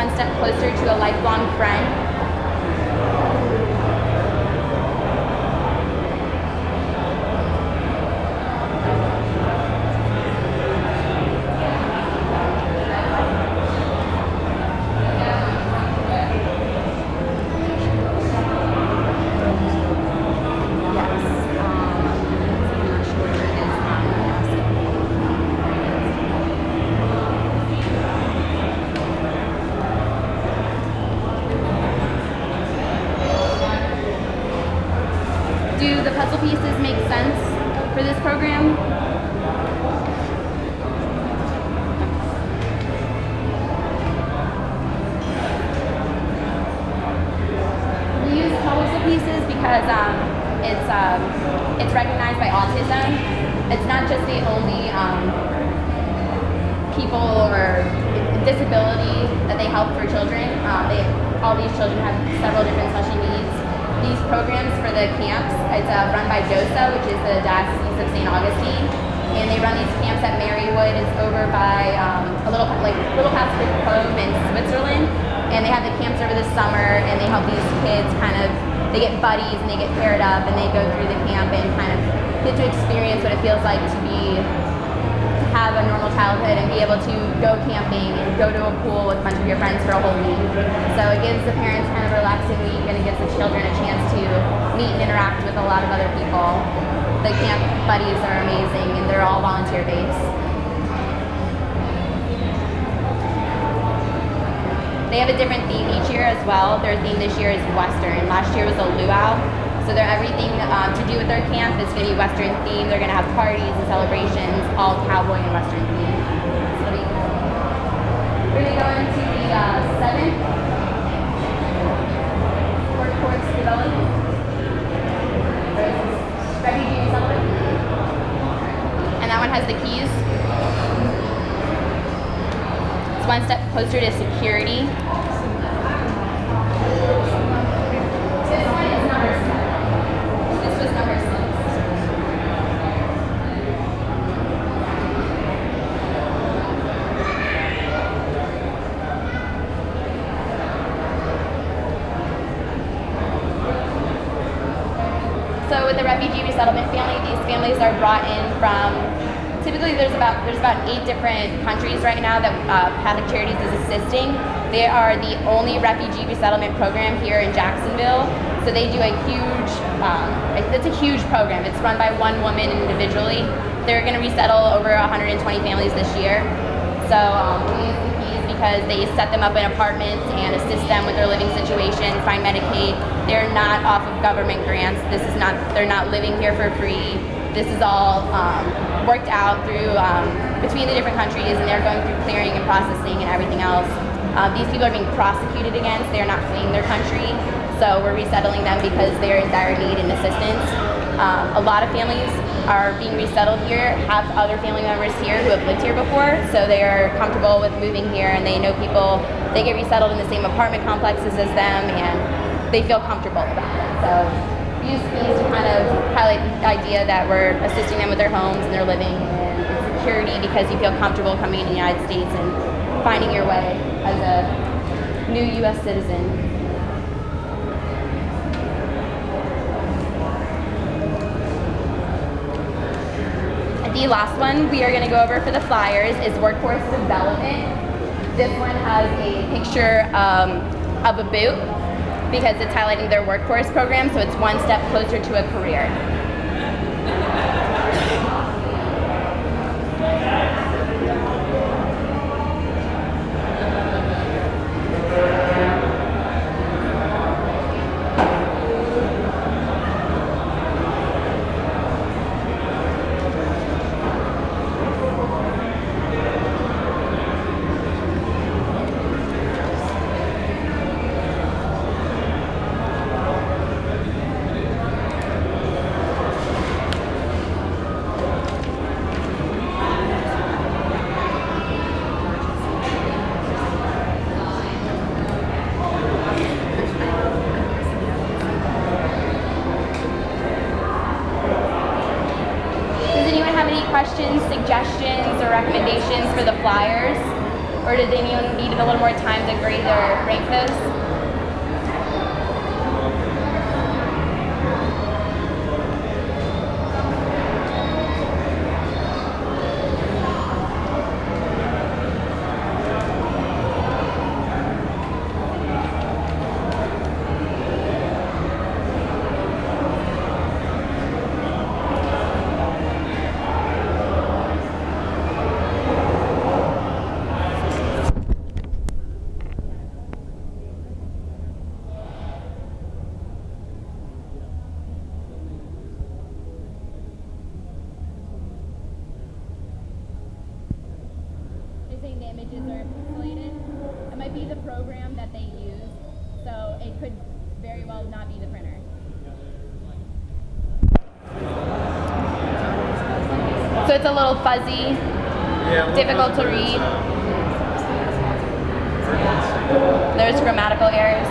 one step closer to a lifelong friend. Do the puzzle pieces make sense for this program? We use puzzle pieces because it's recognized by autism. It's not just the only people or disability that they help for children. All these children have several different special needs. These programs for the camps, it's run by JOSA, which is the Diocese of St. Augustine, and they run these camps at Marywood. It's over by Little past Cove in Switzerland, and they have the camps over the summer, and they help these kids they get buddies and they get paired up, and they go through the camp and kind of get to experience what it feels like to have a normal childhood and be able to go camping and go to a pool with a bunch of your friends for a whole week. So it gives the parents kind of a relaxing week, and it gives the children a chance to meet and interact with a lot of other people. The camp buddies are amazing, and they're all volunteer based. They have a different theme each year as well. Their theme this year is Western. Last year was a luau. So they're everything to do with their camp is going to be Western themed. They're going to have parties and celebrations, all cowboy and Western themed. So we're going to go into the 7th workforce development. Refugee resettlement. And that one has the keys. It's one step closer to security. This one is number 7. This was number 6. So with the refugee resettlement family, these families are brought in from, typically there's about 8 different countries right now that Catholic Charities is assisting. They are the only refugee resettlement program here in Jacksonville. So they do a huge, it's a huge program. It's run by one woman individually. They're going to resettle over 120 families this year. So we use the keys because they set them up in apartments and assist them with their living situation, find Medicaid. They're not off of government grants. They're not living here for free. This is all worked out through between the different countries, and they're going through clearing and processing and everything else. These people are being prosecuted against. They're not fleeing their country. So we're resettling them because they're in dire need and assistance. A lot of families are being resettled here, have other family members here who have lived here before, so they are comfortable with moving here, and they know people, they get resettled in the same apartment complexes as them, and they feel comfortable about it. So we use these to kind of highlight the idea that we're assisting them with their homes and their living and security, because you feel comfortable coming to the United States and finding your way as a new U.S. citizen. The last one we are going to go over for the flyers is workforce development. This one has a picture of a boot because it's highlighting their workforce program, so it's one step closer to a career. Questions, suggestions, or recommendations for the flyers? Or Or did they need a little more time to grade or rank those? Saying the images are pixelated. It might be the program that they use, so it could very well not be the printer. So it's a little fuzzy, difficult to read. There's grammatical errors.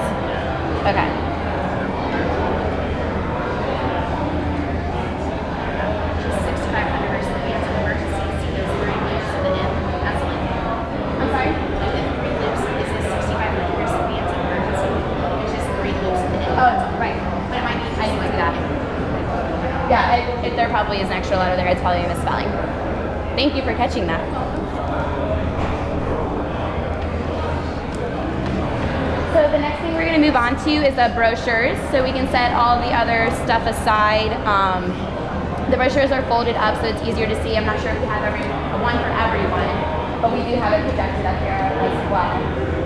Okay. Yeah, if there probably is an extra letter there, it's probably a misspelling. Thank you for catching that. So the next thing we're going to move on to is the brochures. So we can set all the other stuff aside. The brochures are folded up so it's easier to see. I'm not sure if we have one for everyone, but we do have it projected up here as well.